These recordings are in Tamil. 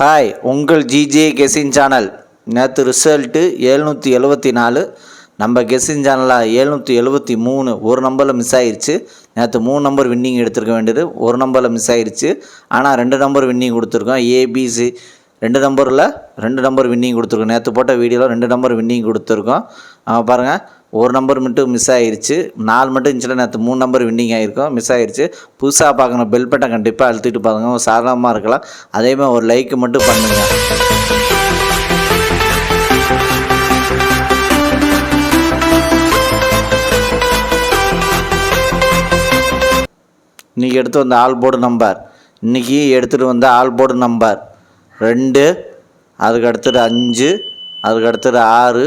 ஹாய், உங்கள் ஜிஜே கெஸ்ஸிங் சேனல். நேற்று ரிசல்ட்டு 774. நம்ம கெஸ்ஸிங் சேனலில் 773 ஒரு நம்பரில் மிஸ் ஆயிடுச்சு. நேற்று 3 நம்பர் வின்னிங் எடுத்துருக்க வேண்டியது ஒரு நம்பரில் மிஸ் ஆயிடுச்சு. ஆனால் 2 நம்பர் வின்னிங் கொடுத்துருக்கோம். ஏபிசி 2 நம்பர் வின்னிங் கொடுத்துருக்கோம். நேற்று போட்ட வீடியோவில் 2 நம்பர் வின்னிங் கொடுத்துருக்கோம். பாருங்கள், ஒரு நம்பர் மட்டும் மிஸ் ஆகிடுச்சு. 4 மட்டும் இருந்துச்சுன்னா நேற்று 3 நம்பர் வின்னிங் ஆகிருக்கும், மிஸ் ஆகிடுச்சு. புதுசாக பார்க்கணும், பெல் பட்டனை கண்டிப்பாக அழுத்திட்டு பாருங்க. சாதாரணமாக இருக்கலாம். அதேமாதிரி ஒரு லைக் மட்டும் பண்ணுங்கள். இன்றைக்கி எடுத்து வந்த ஆல் போர்டு நம்பர், இன்றைக்கி எடுத்துகிட்டு வந்த ஆல் போர்டு நம்பர் 2, அதுக்கு அடுத்தது 5, அதுக்கு அடுத்தது 6,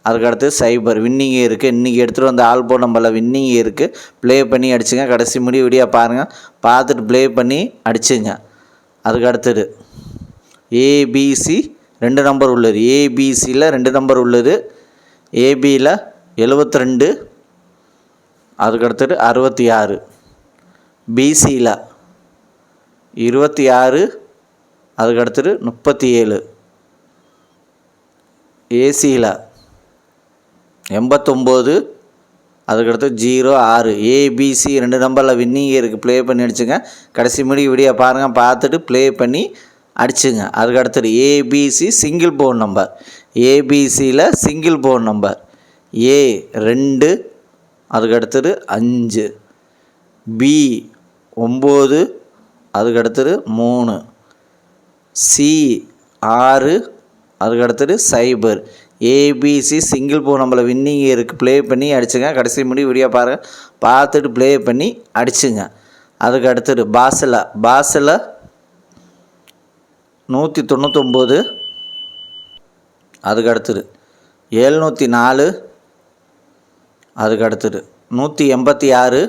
அதுக்கடுத்து 0 வின்னிங்கே இருக்குது. இன்றைக்கி எடுத்துகிட்டு வந்த ஆல் போர்டு நம்பரில் வின்னிங்கே இருக்குது. ப்ளே பண்ணி அடிச்சுங்க. கடைசி முடி வீடியோ பாருங்கள், பார்த்துட்டு ப்ளே பண்ணி அடிச்சுங்க. அதுக்கு அடுத்தது ஏபிசி 2 நம்பர் உள்ளது. ஏபிசியில் 2 நம்பர் உள்ளது. ஏபியில் 72, அதுக்கடுத்தது 66. பிசியில் 26, அதுக்கடுத்தது 37. ஏசியில் 89, அதுக்கடுத்து 06. ஏபிசி 2 நம்பரில் வின்னிங் இருக்குது. ப்ளே பண்ணி அடிச்சுங்க. கடைசி முடி வீடியோ பாருங்கள், பார்த்துட்டு ப்ளே பண்ணி அடிச்சுங்க. அதுக்கடுத்தது ஏபிசி சிங்கிள் போர்டு நம்பர். ஏபிசியில் சிங்கிள் போர்டு நம்பர் ஏ 2, அதுக்கடுத்தது 5. பி 9, அதுக்கடுத்தது 3. சி 6, அதுக்கடுத்தது 0. ஏபிசி சிங்கிள் போர்டு நம்பரில் வின்னிங் இருக்குது. ப்ளே பண்ணி அடிச்சுங்க. கடைசி முடி வீடியோ பாருங்கள், பார்த்துட்டு ப்ளே பண்ணி அடிச்சுங்க. அதுக்கு அடுத்தது பாஸில் 199, அதுக்கு அடுத்தது 704, அதுக்கு அடுத்தது 186,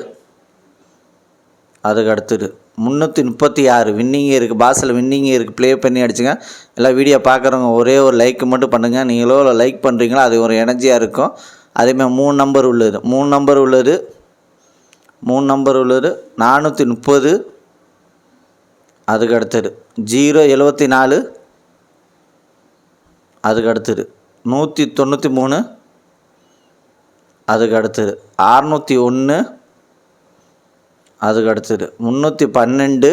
அதுக்கு அடுத்தது 336 வின்னிங்கே இருக்குது. பாஸில் வின்னிங்கே இருக்குது. ப்ளே பண்ணி அடிச்சுங்க. எல்லாம் வீடியோ பார்க்குறவங்க ஒரே ஒரு லைக் மட்டும் பண்ணுங்கள். நீங்களோ லைக் பண்ணுறீங்களோ அது ஒரு எனர்ஜியாக இருக்கும். அதேமாதிரி 3 நம்பர் உள்ளது. 3 நம்பர் உள்ளது 430, அதுக்கு அடுத்தது 074, அதுக்கு அடுத்தது 193, அதுக்கு அடுத்தது 601, அதுக்கு அடுத்தது 312,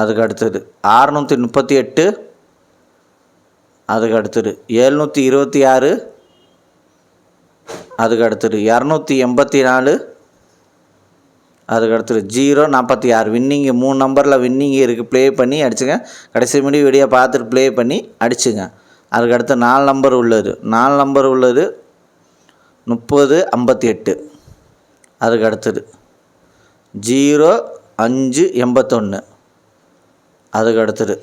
அதுக்கு அடுத்தது 638, அதுக்கு அடுத்தது 726, அதுக்கு அடுத்தது 284, அதுக்கு அடுத்தது 046 வின்னிங்கு 3 நம்பரில் வின்னிங் இருக்குது. ப்ளே பண்ணி அடிச்சுங்க. கடைசி முடி வீடியோ பார்த்துட்டு ப்ளே பண்ணி அடிச்சுங்க. அதுக்கு அடுத்து 4 நம்பர் உள்ளது. 4 நம்பர் உள்ளது 3058, அதுக்கு அடுத்தது 0581, அதுக்கு அடுத்தது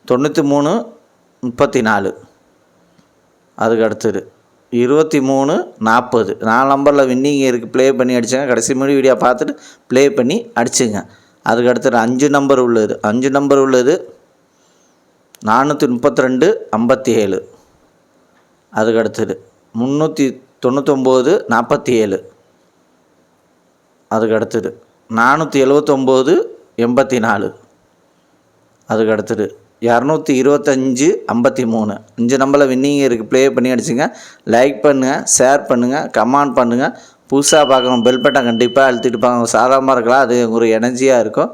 9334, அதுக்கு அடுத்தது 2340. 4 நம்பரில் வின்னிங் இருக்குது. ப்ளே பண்ணி அடிச்சுங்க. கடைசி முடி வீடியோ பார்த்துட்டு ப்ளே பண்ணி அடிச்சுங்க. அதுக்கு அடுத்தது 5 நம்பர் உள்ளது. 5 நம்பர் உள்ளது 43257, அதுக்கு அடுத்தது 39947, அதுக்கு அடுத்தது 47984, அதுக்கு அடுத்தது 22553. 5 நம்பரில் வின்னிங் இருக்குது. ப்ளே பண்ணி அடிச்சுங்க. லைக் பண்ணுங்கள், ஷேர் பண்ணுங்கள், கமெண்ட் பண்ணுங்கள். புதுசாக பார்க்கணும், பெல் பட்டன் கண்டிப்பாக அழுத்திட்டு பாருங்க. சாதாரணமாக இருக்கலாம், அது ஒரு எனர்ஜியாக இருக்கும்.